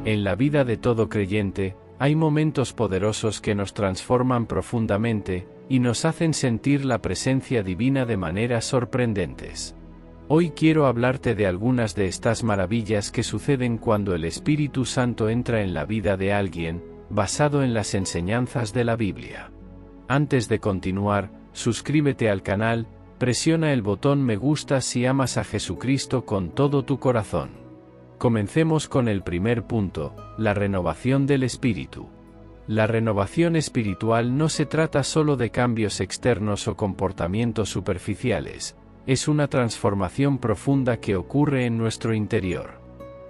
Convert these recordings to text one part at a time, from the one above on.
En la vida de todo creyente, hay momentos poderosos que nos transforman profundamente, y nos hacen sentir la presencia divina de maneras sorprendentes. Hoy quiero hablarte de algunas de estas maravillas que suceden cuando el Espíritu Santo entra en la vida de alguien, basado en las enseñanzas de la Biblia. Antes de continuar, suscríbete al canal, presiona el botón me gusta si amas a Jesucristo con todo tu corazón. Comencemos con el primer punto, la renovación del espíritu. La renovación espiritual no se trata solo de cambios externos o comportamientos superficiales, es una transformación profunda que ocurre en nuestro interior.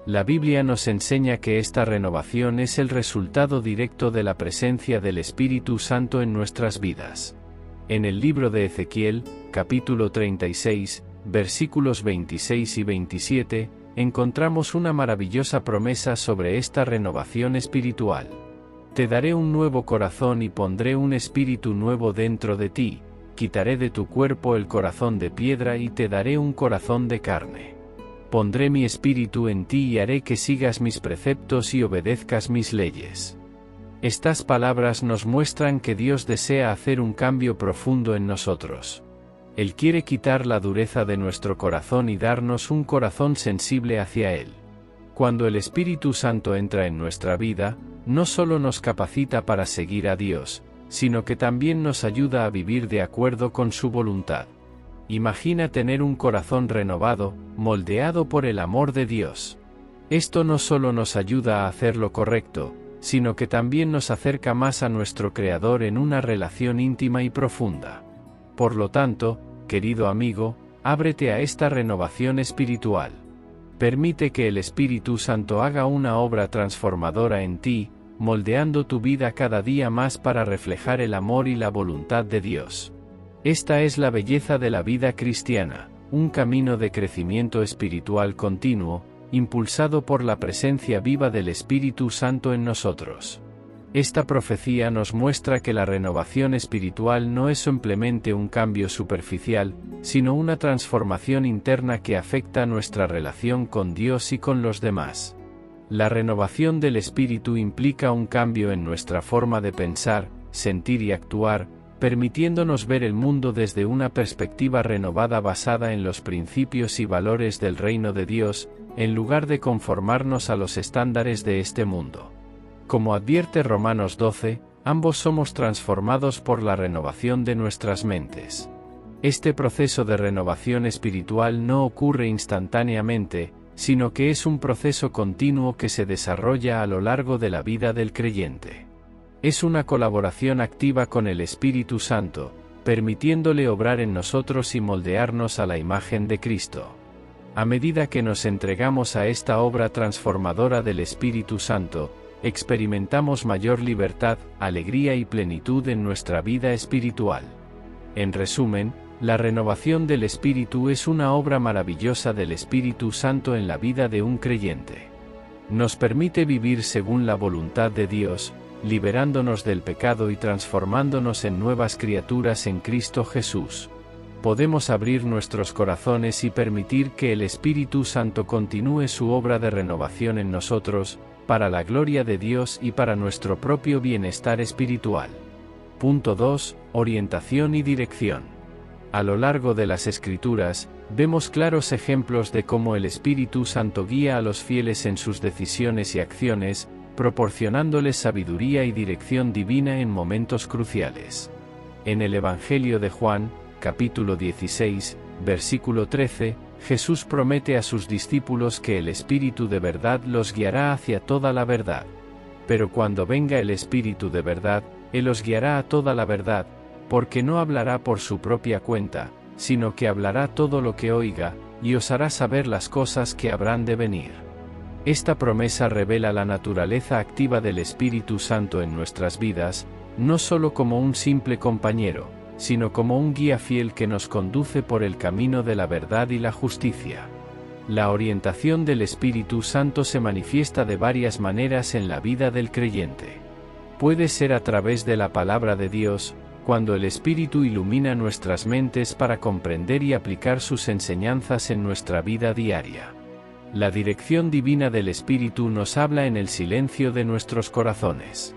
La Biblia nos enseña que esta renovación es el resultado directo de la presencia del Espíritu Santo en nuestras vidas. En el libro de Ezequiel, capítulo 36, versículos 26 y 27, encontramos una maravillosa promesa sobre esta renovación espiritual. Te daré un nuevo corazón y pondré un espíritu nuevo dentro de ti, quitaré de tu cuerpo el corazón de piedra y te daré un corazón de carne. Pondré mi espíritu en ti y haré que sigas mis preceptos y obedezcas mis leyes. Estas palabras nos muestran que Dios desea hacer un cambio profundo en nosotros. Él quiere quitar la dureza de nuestro corazón y darnos un corazón sensible hacia Él. Cuando el Espíritu Santo entra en nuestra vida, no solo nos capacita para seguir a Dios, sino que también nos ayuda a vivir de acuerdo con su voluntad. Imagina tener un corazón renovado, moldeado por el amor de Dios. Esto no solo nos ayuda a hacer lo correcto, sino que también nos acerca más a nuestro Creador en una relación íntima y profunda. Por lo tanto, querido amigo, ábrete a esta renovación espiritual. Permite que el Espíritu Santo haga una obra transformadora en ti, moldeando tu vida cada día más para reflejar el amor y la voluntad de Dios. Esta es la belleza de la vida cristiana, un camino de crecimiento espiritual continuo, impulsado por la presencia viva del Espíritu Santo en nosotros. Esta profecía nos muestra que la renovación espiritual no es simplemente un cambio superficial, sino una transformación interna que afecta nuestra relación con Dios y con los demás. La renovación del espíritu implica un cambio en nuestra forma de pensar, sentir y actuar, permitiéndonos ver el mundo desde una perspectiva renovada basada en los principios y valores del reino de Dios, en lugar de conformarnos a los estándares de este mundo. Como advierte Romanos 12, ambos somos transformados por la renovación de nuestras mentes. Este proceso de renovación espiritual no ocurre instantáneamente, sino que es un proceso continuo que se desarrolla a lo largo de la vida del creyente. Es una colaboración activa con el Espíritu Santo, permitiéndole obrar en nosotros y moldearnos a la imagen de Cristo. A medida que nos entregamos a esta obra transformadora del Espíritu Santo, experimentamos mayor libertad, alegría y plenitud en nuestra vida espiritual. En resumen, la renovación del Espíritu es una obra maravillosa del Espíritu Santo en la vida de un creyente. Nos permite vivir según la voluntad de Dios, liberándonos del pecado y transformándonos en nuevas criaturas en Cristo Jesús. Podemos abrir nuestros corazones y permitir que el Espíritu Santo continúe su obra de renovación en nosotros, para la gloria de Dios y para nuestro propio bienestar espiritual. Punto 2. Orientación y dirección. A lo largo de las Escrituras, vemos claros ejemplos de cómo el Espíritu Santo guía a los fieles en sus decisiones y acciones, proporcionándoles sabiduría y dirección divina en momentos cruciales. En el Evangelio de Juan, capítulo 16, versículo 13, Jesús promete a sus discípulos que el Espíritu de verdad los guiará hacia toda la verdad. Pero cuando venga el Espíritu de verdad, Él os guiará a toda la verdad, porque no hablará por su propia cuenta, sino que hablará todo lo que oiga, y os hará saber las cosas que habrán de venir. Esta promesa revela la naturaleza activa del Espíritu Santo en nuestras vidas, no solo como un simple compañero, sino como un guía fiel que nos conduce por el camino de la verdad y la justicia. La orientación del Espíritu Santo se manifiesta de varias maneras en la vida del creyente. Puede ser a través de la palabra de Dios, cuando el Espíritu ilumina nuestras mentes para comprender y aplicar sus enseñanzas en nuestra vida diaria. La dirección divina del Espíritu nos habla en el silencio de nuestros corazones.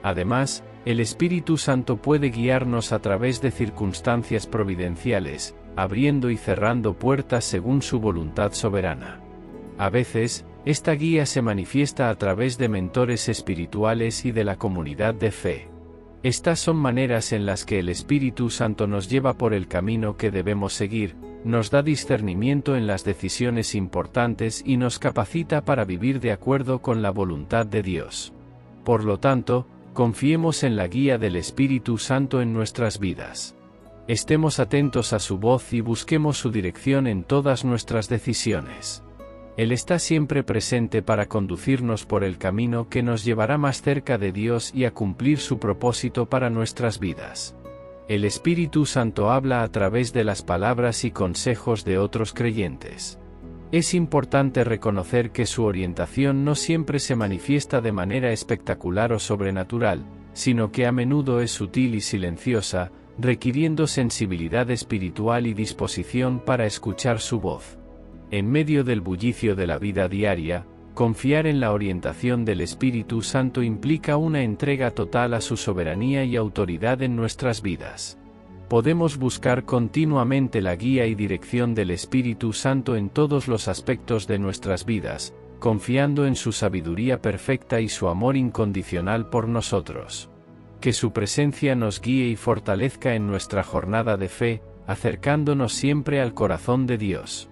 Además, el Espíritu Santo puede guiarnos a través de circunstancias providenciales, abriendo y cerrando puertas según su voluntad soberana. A veces, esta guía se manifiesta a través de mentores espirituales y de la comunidad de fe. Estas son maneras en las que el Espíritu Santo nos lleva por el camino que debemos seguir, nos da discernimiento en las decisiones importantes y nos capacita para vivir de acuerdo con la voluntad de Dios. Por lo tanto, confiemos en la guía del Espíritu Santo en nuestras vidas. Estemos atentos a su voz y busquemos su dirección en todas nuestras decisiones. Él está siempre presente para conducirnos por el camino que nos llevará más cerca de Dios y a cumplir su propósito para nuestras vidas. El Espíritu Santo habla a través de las palabras y consejos de otros creyentes. Es importante reconocer que su orientación no siempre se manifiesta de manera espectacular o sobrenatural, sino que a menudo es sutil y silenciosa, requiriendo sensibilidad espiritual y disposición para escuchar su voz. En medio del bullicio de la vida diaria, confiar en la orientación del Espíritu Santo implica una entrega total a su soberanía y autoridad en nuestras vidas. Podemos buscar continuamente la guía y dirección del Espíritu Santo en todos los aspectos de nuestras vidas, confiando en su sabiduría perfecta y su amor incondicional por nosotros. Que su presencia nos guíe y fortalezca en nuestra jornada de fe, acercándonos siempre al corazón de Dios.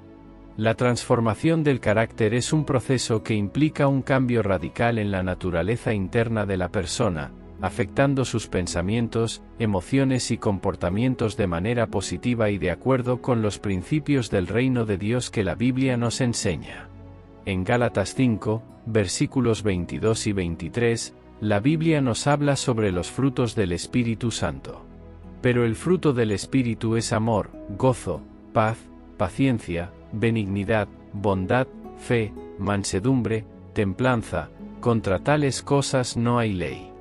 La transformación del carácter es un proceso que implica un cambio radical en la naturaleza interna de la persona, afectando sus pensamientos, emociones y comportamientos de manera positiva y de acuerdo con los principios del reino de Dios que la Biblia nos enseña. En Gálatas 5, versículos 22 y 23, la Biblia nos habla sobre los frutos del Espíritu Santo. Pero el fruto del Espíritu es amor, gozo, paz, paciencia, benignidad, bondad, fe, mansedumbre, templanza, contra tales cosas no hay ley.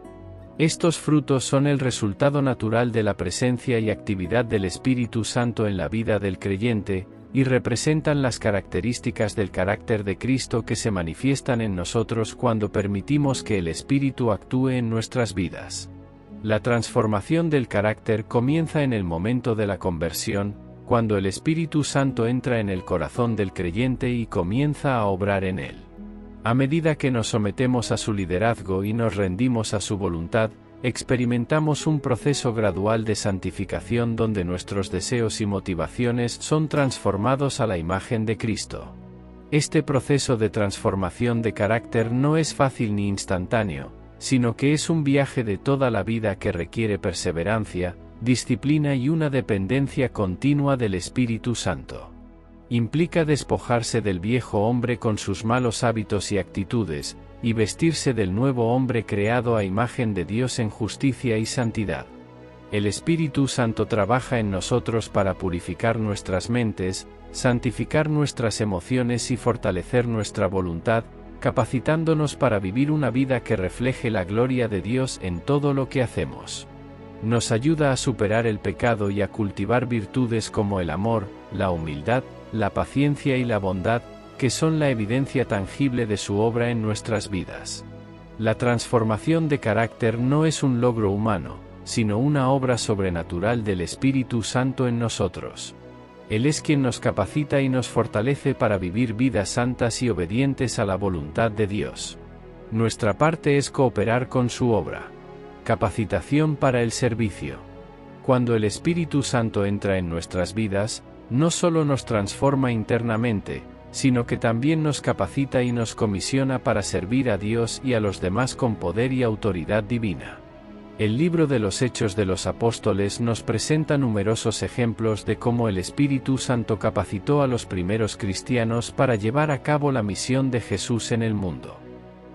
Estos frutos son el resultado natural de la presencia y actividad del Espíritu Santo en la vida del creyente, y representan las características del carácter de Cristo que se manifiestan en nosotros cuando permitimos que el Espíritu actúe en nuestras vidas. La transformación del carácter comienza en el momento de la conversión, cuando el Espíritu Santo entra en el corazón del creyente y comienza a obrar en él. A medida que nos sometemos a su liderazgo y nos rendimos a su voluntad, experimentamos un proceso gradual de santificación donde nuestros deseos y motivaciones son transformados a la imagen de Cristo. Este proceso de transformación de carácter no es fácil ni instantáneo, sino que es un viaje de toda la vida que requiere perseverancia, disciplina y una dependencia continua del Espíritu Santo. Implica despojarse del viejo hombre con sus malos hábitos y actitudes, y vestirse del nuevo hombre creado a imagen de Dios en justicia y santidad. El Espíritu Santo trabaja en nosotros para purificar nuestras mentes, santificar nuestras emociones y fortalecer nuestra voluntad, capacitándonos para vivir una vida que refleje la gloria de Dios en todo lo que hacemos. Nos ayuda a superar el pecado y a cultivar virtudes como el amor, la humildad, la paciencia y la bondad, que son la evidencia tangible de su obra en nuestras vidas. La transformación de carácter no es un logro humano, sino una obra sobrenatural del Espíritu Santo en nosotros. Él es quien nos capacita y nos fortalece para vivir vidas santas y obedientes a la voluntad de Dios. Nuestra parte es cooperar con su obra. Capacitación para el servicio. Cuando el Espíritu Santo entra en nuestras vidas, no solo nos transforma internamente, sino que también nos capacita y nos comisiona para servir a Dios y a los demás con poder y autoridad divina. El libro de los Hechos de los Apóstoles nos presenta numerosos ejemplos de cómo el Espíritu Santo capacitó a los primeros cristianos para llevar a cabo la misión de Jesús en el mundo.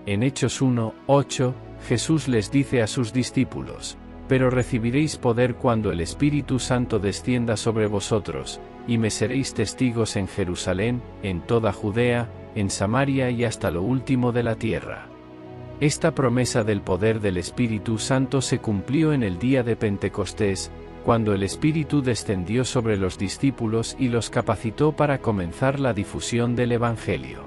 En Hechos 1:8, Jesús les dice a sus discípulos: «Pero recibiréis poder cuando el Espíritu Santo descienda sobre vosotros, y me seréis testigos en Jerusalén, en toda Judea, en Samaria y hasta lo último de la tierra». Esta promesa del poder del Espíritu Santo se cumplió en el día de Pentecostés, cuando el Espíritu descendió sobre los discípulos y los capacitó para comenzar la difusión del Evangelio.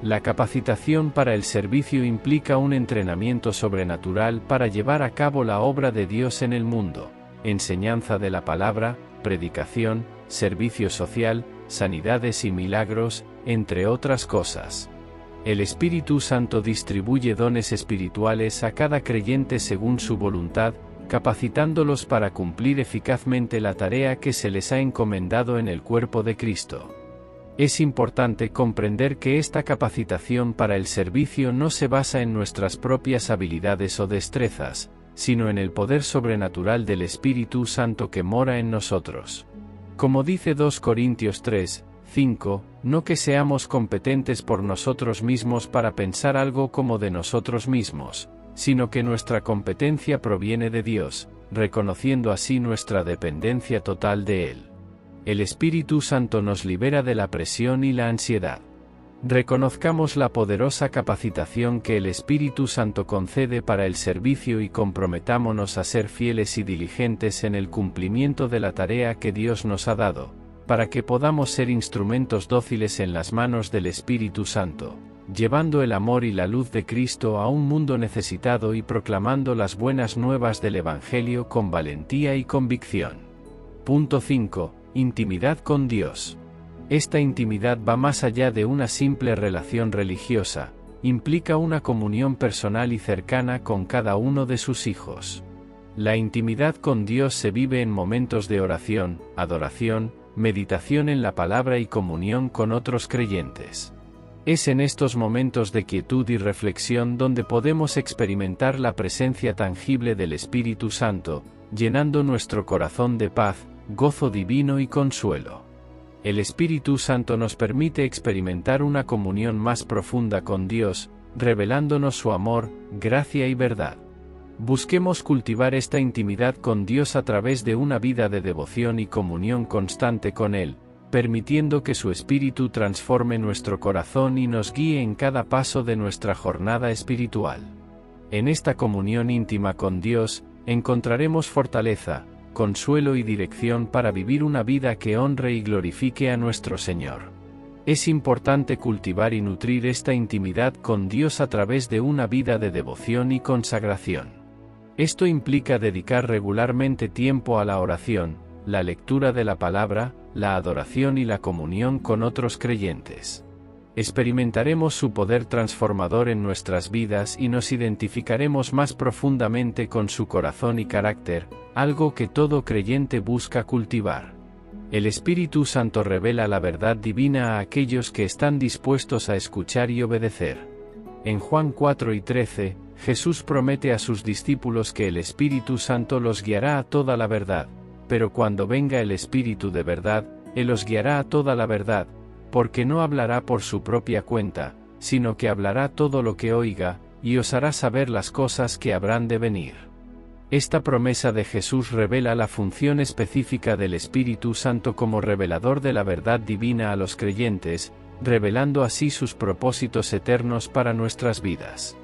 La capacitación para el servicio implica un entrenamiento sobrenatural para llevar a cabo la obra de Dios en el mundo, enseñanza de la palabra, predicación, servicio social, sanidades y milagros, entre otras cosas. El Espíritu Santo distribuye dones espirituales a cada creyente según su voluntad, capacitándolos para cumplir eficazmente la tarea que se les ha encomendado en el cuerpo de Cristo. Es importante comprender que esta capacitación para el servicio no se basa en nuestras propias habilidades o destrezas, sino en el poder sobrenatural del Espíritu Santo que mora en nosotros. Como dice 2 Corintios 3, 5, no que seamos competentes por nosotros mismos para pensar algo como de nosotros mismos, sino que nuestra competencia proviene de Dios, reconociendo así nuestra dependencia total de Él. El Espíritu Santo nos libera de la presión y la ansiedad. Reconozcamos la poderosa capacitación que el Espíritu Santo concede para el servicio y comprometámonos a ser fieles y diligentes en el cumplimiento de la tarea que Dios nos ha dado, para que podamos ser instrumentos dóciles en las manos del Espíritu Santo, llevando el amor y la luz de Cristo a un mundo necesitado y proclamando las buenas nuevas del Evangelio con valentía y convicción. Punto 5. Intimidad con Dios. Esta intimidad va más allá de una simple relación religiosa, implica una comunión personal y cercana con cada uno de sus hijos. La intimidad con Dios se vive en momentos de oración, adoración, meditación en la palabra y comunión con otros creyentes. Es en estos momentos de quietud y reflexión donde podemos experimentar la presencia tangible del Espíritu Santo, llenando nuestro corazón de paz, gozo divino y consuelo. El Espíritu Santo nos permite experimentar una comunión más profunda con Dios, revelándonos su amor, gracia y verdad. Busquemos cultivar esta intimidad con Dios a través de una vida de devoción y comunión constante con Él, permitiendo que su Espíritu transforme nuestro corazón y nos guíe en cada paso de nuestra jornada espiritual. En esta comunión íntima con Dios, encontraremos fortaleza, consuelo y dirección para vivir una vida que honre y glorifique a nuestro Señor. Es importante cultivar y nutrir esta intimidad con Dios a través de una vida de devoción y consagración. Esto implica dedicar regularmente tiempo a la oración, la lectura de la palabra, la adoración y la comunión con otros creyentes. Experimentaremos su poder transformador en nuestras vidas y nos identificaremos más profundamente con su corazón y carácter, algo que todo creyente busca cultivar. El Espíritu Santo revela la verdad divina a aquellos que están dispuestos a escuchar y obedecer. En Juan 4 y 13, Jesús promete a sus discípulos que el Espíritu Santo los guiará a toda la verdad, pero cuando venga el Espíritu de verdad, Él os guiará a toda la verdad, porque no hablará por su propia cuenta, sino que hablará todo lo que oiga, y os hará saber las cosas que habrán de venir. Esta promesa de Jesús revela la función específica del Espíritu Santo como revelador de la verdad divina a los creyentes, revelando así sus propósitos eternos para nuestras vidas.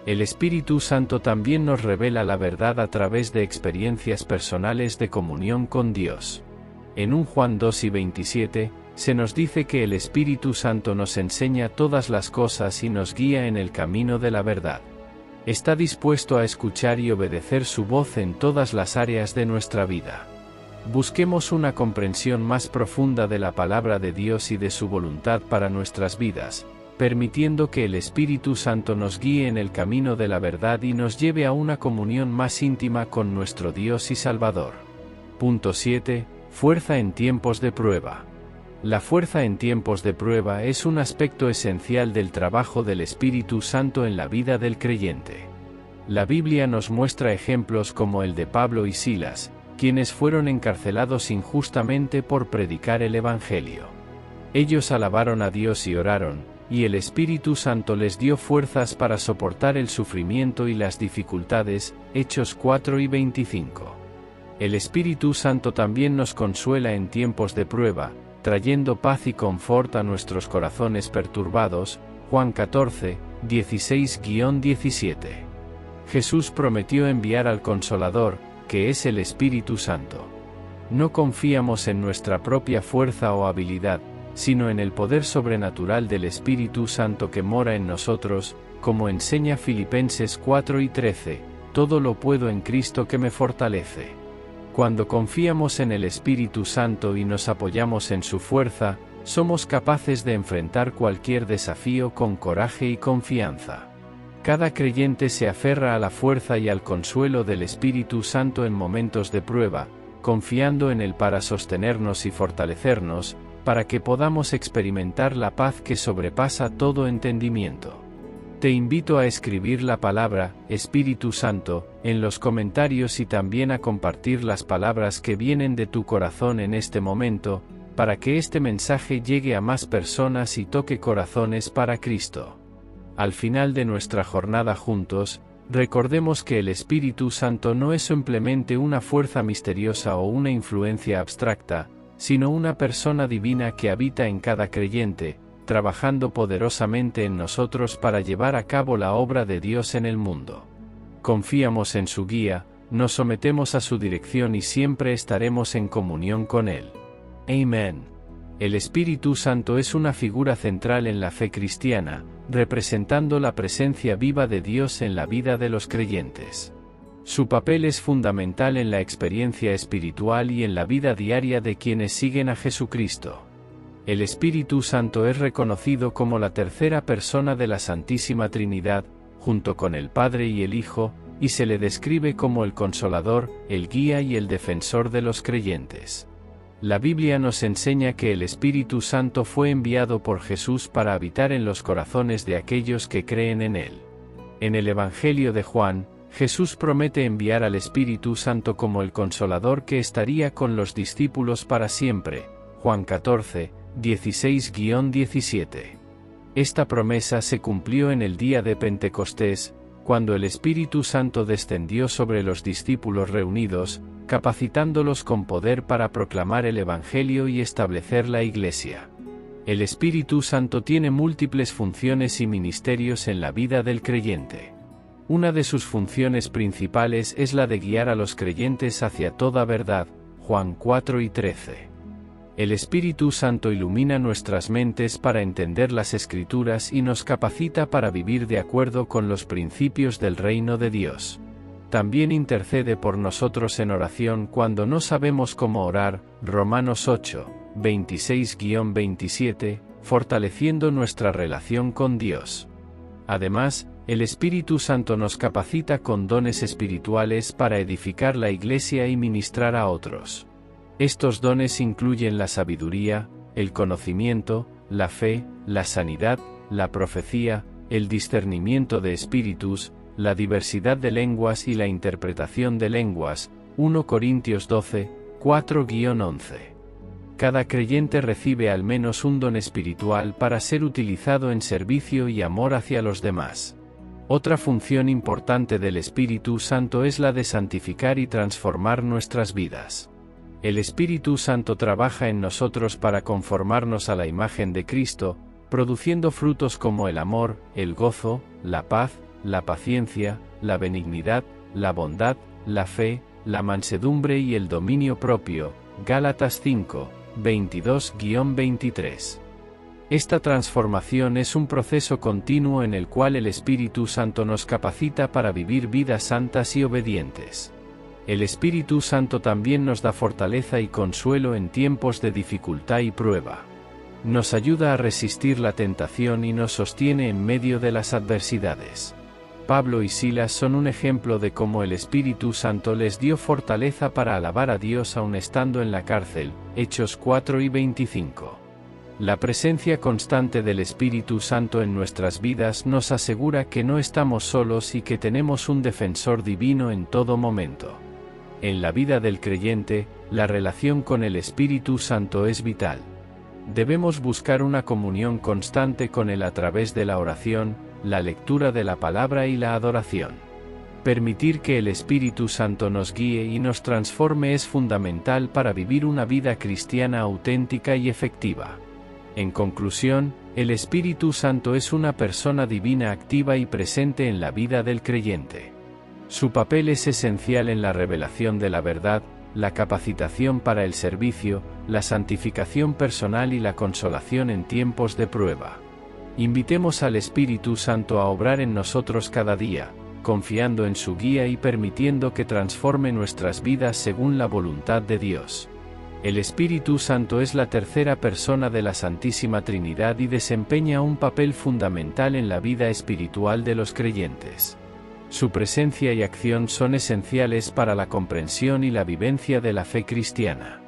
El Espíritu Santo también nos revela la verdad a través de experiencias personales de comunión con Dios. En 1 Juan 2 y 27, se nos dice que el Espíritu Santo nos enseña todas las cosas y nos guía en el camino de la verdad. Está dispuesto a escuchar y obedecer su voz en todas las áreas de nuestra vida. Busquemos una comprensión más profunda de la palabra de Dios y de su voluntad para nuestras vidas, permitiendo que el Espíritu Santo nos guíe en el camino de la verdad y nos lleve a una comunión más íntima con nuestro Dios y Salvador. Punto 7. Fuerza en tiempos de prueba. La fuerza en tiempos de prueba es un aspecto esencial del trabajo del Espíritu Santo en la vida del creyente. La Biblia nos muestra ejemplos como el de Pablo y Silas, quienes fueron encarcelados injustamente por predicar el Evangelio. Ellos alabaron a Dios y oraron, y el Espíritu Santo les dio fuerzas para soportar el sufrimiento y las dificultades. Hechos 4 y 25. El Espíritu Santo también nos consuela en tiempos de prueba, trayendo paz y confort a nuestros corazones perturbados. Juan 14, 16-17. Jesús prometió enviar al Consolador, que es el Espíritu Santo. No confiamos en nuestra propia fuerza o habilidad, sino en el poder sobrenatural del Espíritu Santo que mora en nosotros, como enseña Filipenses 4:13, todo lo puedo en Cristo que me fortalece. Cuando confiamos en el Espíritu Santo y nos apoyamos en su fuerza, somos capaces de enfrentar cualquier desafío con coraje y confianza. Cada creyente se aferra a la fuerza y al consuelo del Espíritu Santo en momentos de prueba, confiando en él para sostenernos y fortalecernos, para que podamos experimentar la paz que sobrepasa todo entendimiento. Te invito a escribir la palabra Espíritu Santo en los comentarios y también a compartir las palabras que vienen de tu corazón en este momento, para que este mensaje llegue a más personas y toque corazones para Cristo. Al final de nuestra jornada juntos, recordemos que el Espíritu Santo no es simplemente una fuerza misteriosa o una influencia abstracta, sino una persona divina que habita en cada creyente, trabajando poderosamente en nosotros para llevar a cabo la obra de Dios en el mundo. Confiamos en su guía, nos sometemos a su dirección y siempre estaremos en comunión con Él. Amén. El Espíritu Santo es una figura central en la fe cristiana, representando la presencia viva de Dios en la vida de los creyentes. Su papel es fundamental en la experiencia espiritual y en la vida diaria de quienes siguen a Jesucristo. El Espíritu Santo es reconocido como la tercera persona de la Santísima Trinidad, junto con el Padre y el Hijo, y se le describe como el Consolador, el Guía y el Defensor de los creyentes. La Biblia nos enseña que el Espíritu Santo fue enviado por Jesús para habitar en los corazones de aquellos que creen en Él. En el Evangelio de Juan, Jesús promete enviar al Espíritu Santo como el Consolador que estaría con los discípulos para siempre. Juan 14, 16-17. Esta promesa se cumplió en el día de Pentecostés, cuando el Espíritu Santo descendió sobre los discípulos reunidos, capacitándolos con poder para proclamar el Evangelio y establecer la Iglesia. El Espíritu Santo tiene múltiples funciones y ministerios en la vida del creyente. Una de sus funciones principales es la de guiar a los creyentes hacia toda verdad, Juan 4:13. El Espíritu Santo ilumina nuestras mentes para entender las Escrituras y nos capacita para vivir de acuerdo con los principios del reino de Dios. También intercede por nosotros en oración cuando no sabemos cómo orar, Romanos 8, 26-27, fortaleciendo nuestra relación con Dios. Además, el Espíritu Santo nos capacita con dones espirituales para edificar la Iglesia y ministrar a otros. Estos dones incluyen la sabiduría, el conocimiento, la fe, la sanidad, la profecía, el discernimiento de espíritus, la diversidad de lenguas y la interpretación de lenguas, 1 Corintios 12, 4-11. Cada creyente recibe al menos un don espiritual para ser utilizado en servicio y amor hacia los demás. Otra función importante del Espíritu Santo es la de santificar y transformar nuestras vidas. El Espíritu Santo trabaja en nosotros para conformarnos a la imagen de Cristo, produciendo frutos como el amor, el gozo, la paz, la paciencia, la benignidad, la bondad, la fe, la mansedumbre y el dominio propio. Gálatas 5, 22-23. Esta transformación es un proceso continuo en el cual el Espíritu Santo nos capacita para vivir vidas santas y obedientes. El Espíritu Santo también nos da fortaleza y consuelo en tiempos de dificultad y prueba. Nos ayuda a resistir la tentación y nos sostiene en medio de las adversidades. Pablo y Silas son un ejemplo de cómo el Espíritu Santo les dio fortaleza para alabar a Dios aun estando en la cárcel, Hechos 4:25. La presencia constante del Espíritu Santo en nuestras vidas nos asegura que no estamos solos y que tenemos un defensor divino en todo momento. En la vida del creyente, la relación con el Espíritu Santo es vital. Debemos buscar una comunión constante con Él a través de la oración, la lectura de la palabra y la adoración. Permitir que el Espíritu Santo nos guíe y nos transforme es fundamental para vivir una vida cristiana auténtica y efectiva. En conclusión, el Espíritu Santo es una persona divina activa y presente en la vida del creyente. Su papel es esencial en la revelación de la verdad, la capacitación para el servicio, la santificación personal y la consolación en tiempos de prueba. Invitemos al Espíritu Santo a obrar en nosotros cada día, confiando en su guía y permitiendo que transforme nuestras vidas según la voluntad de Dios. El Espíritu Santo es la tercera persona de la Santísima Trinidad y desempeña un papel fundamental en la vida espiritual de los creyentes. Su presencia y acción son esenciales para la comprensión y la vivencia de la fe cristiana.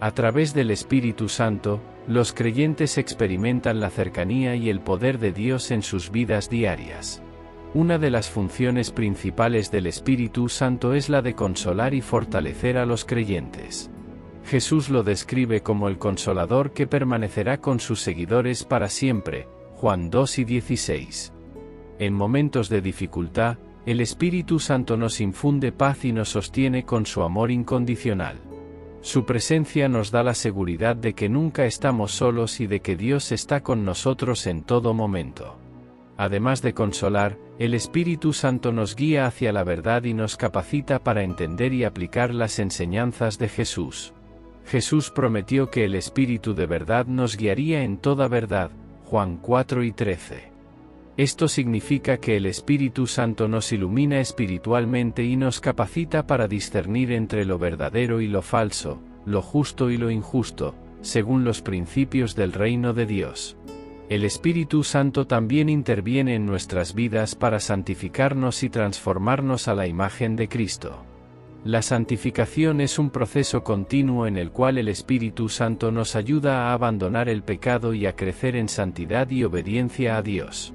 A través del Espíritu Santo, los creyentes experimentan la cercanía y el poder de Dios en sus vidas diarias. Una de las funciones principales del Espíritu Santo es la de consolar y fortalecer a los creyentes. Jesús lo describe como el Consolador que permanecerá con sus seguidores para siempre, Juan 2:16. En momentos de dificultad, el Espíritu Santo nos infunde paz y nos sostiene con su amor incondicional. Su presencia nos da la seguridad de que nunca estamos solos y de que Dios está con nosotros en todo momento. Además de consolar, el Espíritu Santo nos guía hacia la verdad y nos capacita para entender y aplicar las enseñanzas de Jesús. Jesús prometió que el Espíritu de verdad nos guiaría en toda verdad, Juan 4:13. Esto significa que el Espíritu Santo nos ilumina espiritualmente y nos capacita para discernir entre lo verdadero y lo falso, lo justo y lo injusto, según los principios del reino de Dios. El Espíritu Santo también interviene en nuestras vidas para santificarnos y transformarnos a la imagen de Cristo. La santificación es un proceso continuo en el cual el Espíritu Santo nos ayuda a abandonar el pecado y a crecer en santidad y obediencia a Dios.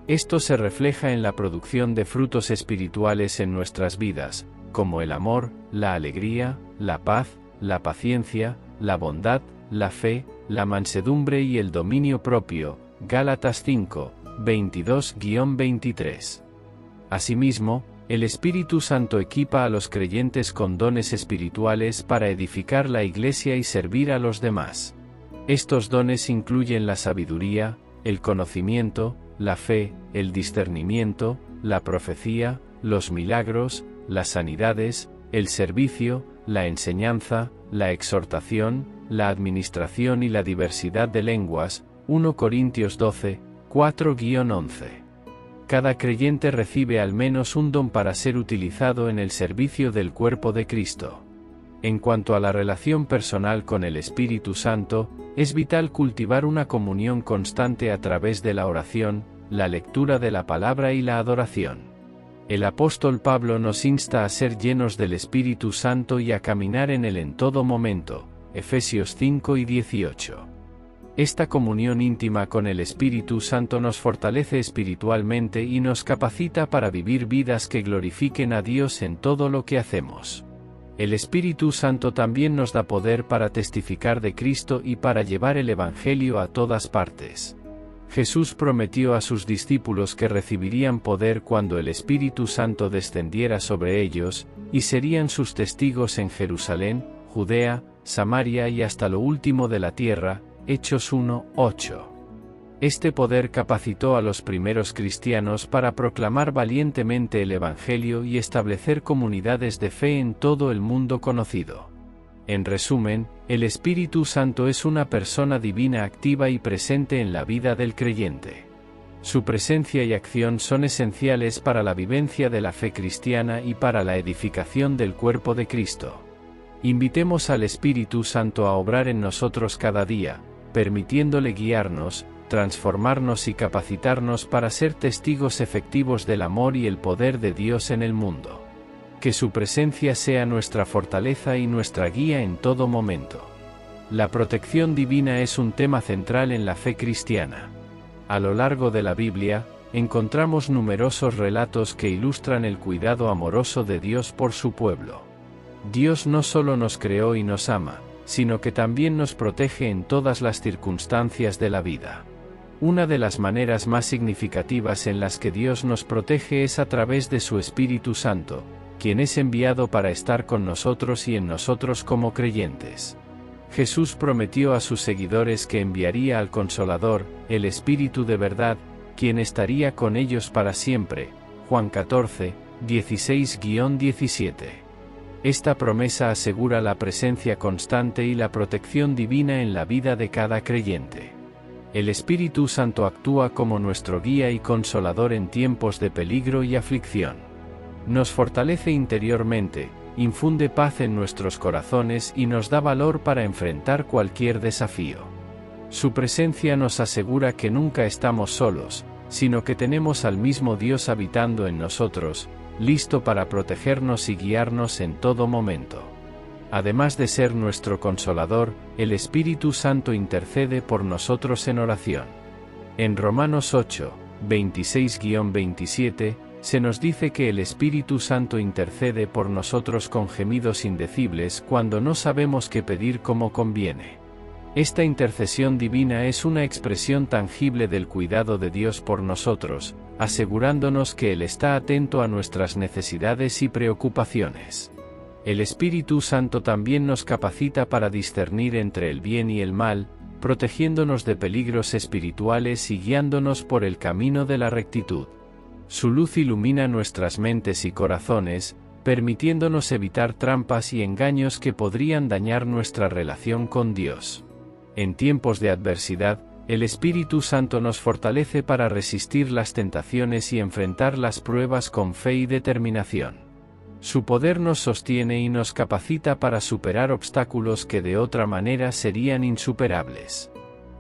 Esto se refleja en la producción de frutos espirituales en nuestras vidas, como el amor, la alegría, la paz, la paciencia, la bondad, la fe, la mansedumbre y el dominio propio, Gálatas 5, 22-23. Asimismo, el Espíritu Santo equipa a los creyentes con dones espirituales para edificar la Iglesia y servir a los demás. Estos dones incluyen la sabiduría, el conocimiento, la fe, el discernimiento, la profecía, los milagros, las sanidades, el servicio, la enseñanza, la exhortación, la administración y la diversidad de lenguas, 1 Corintios 12, 4-11. Cada creyente recibe al menos un don para ser utilizado en el servicio del cuerpo de Cristo. En cuanto a la relación personal con el Espíritu Santo, es vital cultivar una comunión constante a través de la oración, la lectura de la palabra y la adoración. El apóstol Pablo nos insta a ser llenos del Espíritu Santo y a caminar en él en todo momento, Efesios 5:18. Esta comunión íntima con el Espíritu Santo nos fortalece espiritualmente y nos capacita para vivir vidas que glorifiquen a Dios en todo lo que hacemos. El Espíritu Santo también nos da poder para testificar de Cristo y para llevar el Evangelio a todas partes. Jesús prometió a sus discípulos que recibirían poder cuando el Espíritu Santo descendiera sobre ellos, y serían sus testigos en Jerusalén, Judea, Samaria y hasta lo último de la tierra, Hechos 1:8. Este poder capacitó a los primeros cristianos para proclamar valientemente el Evangelio y establecer comunidades de fe en todo el mundo conocido. En resumen, el Espíritu Santo es una persona divina activa y presente en la vida del creyente. Su presencia y acción son esenciales para la vivencia de la fe cristiana y para la edificación del cuerpo de Cristo. Invitemos al Espíritu Santo a obrar en nosotros cada día, permitiéndole guiarnos, transformarnos y capacitarnos para ser testigos efectivos del amor y el poder de Dios en el mundo. Que su presencia sea nuestra fortaleza y nuestra guía en todo momento. La protección divina es un tema central en la fe cristiana. A lo largo de la Biblia, encontramos numerosos relatos que ilustran el cuidado amoroso de Dios por su pueblo. Dios no solo nos creó y nos ama, sino que también nos protege en todas las circunstancias de la vida. Una de las maneras más significativas en las que Dios nos protege es a través de su Espíritu Santo, quien es enviado para estar con nosotros y en nosotros como creyentes. Jesús prometió a sus seguidores que enviaría al Consolador, el Espíritu de verdad, quien estaría con ellos para siempre, Juan 14, 16-17. Esta promesa asegura la presencia constante y la protección divina en la vida de cada creyente. El Espíritu Santo actúa como nuestro guía y consolador en tiempos de peligro y aflicción. Nos fortalece interiormente, infunde paz en nuestros corazones y nos da valor para enfrentar cualquier desafío. Su presencia nos asegura que nunca estamos solos, sino que tenemos al mismo Dios habitando en nosotros, listo para protegernos y guiarnos en todo momento. Además de ser nuestro consolador, el Espíritu Santo intercede por nosotros en oración. En Romanos 8, 26-27, se nos dice que el Espíritu Santo intercede por nosotros con gemidos indecibles cuando no sabemos qué pedir como conviene. Esta intercesión divina es una expresión tangible del cuidado de Dios por nosotros, asegurándonos que Él está atento a nuestras necesidades y preocupaciones. El Espíritu Santo también nos capacita para discernir entre el bien y el mal, protegiéndonos de peligros espirituales y guiándonos por el camino de la rectitud. Su luz ilumina nuestras mentes y corazones, permitiéndonos evitar trampas y engaños que podrían dañar nuestra relación con Dios. En tiempos de adversidad, el Espíritu Santo nos fortalece para resistir las tentaciones y enfrentar las pruebas con fe y determinación. Su poder nos sostiene y nos capacita para superar obstáculos que de otra manera serían insuperables.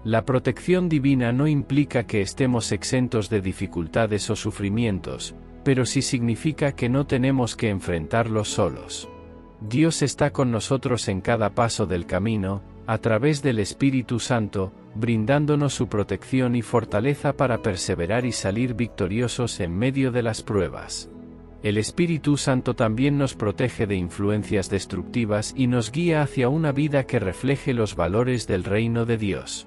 La protección divina no implica que estemos exentos de dificultades o sufrimientos, pero sí significa que no tenemos que enfrentarlos solos. Dios está con nosotros en cada paso del camino, a través del Espíritu Santo, brindándonos su protección y fortaleza para perseverar y salir victoriosos en medio de las pruebas. El Espíritu Santo también nos protege de influencias destructivas y nos guía hacia una vida que refleje los valores del reino de Dios.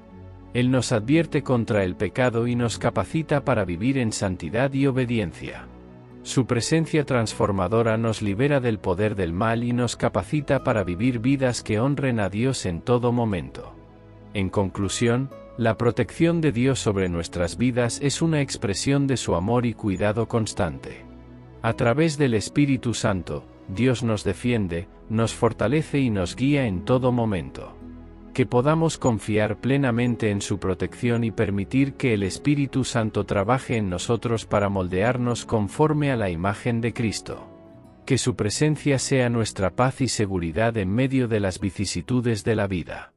Él nos advierte contra el pecado y nos capacita para vivir en santidad y obediencia. Su presencia transformadora nos libera del poder del mal y nos capacita para vivir vidas que honren a Dios en todo momento. En conclusión, la protección de Dios sobre nuestras vidas es una expresión de su amor y cuidado constante. A través del Espíritu Santo, Dios nos defiende, nos fortalece y nos guía en todo momento. Que podamos confiar plenamente en su protección y permitir que el Espíritu Santo trabaje en nosotros para moldearnos conforme a la imagen de Cristo. Que su presencia sea nuestra paz y seguridad en medio de las vicisitudes de la vida.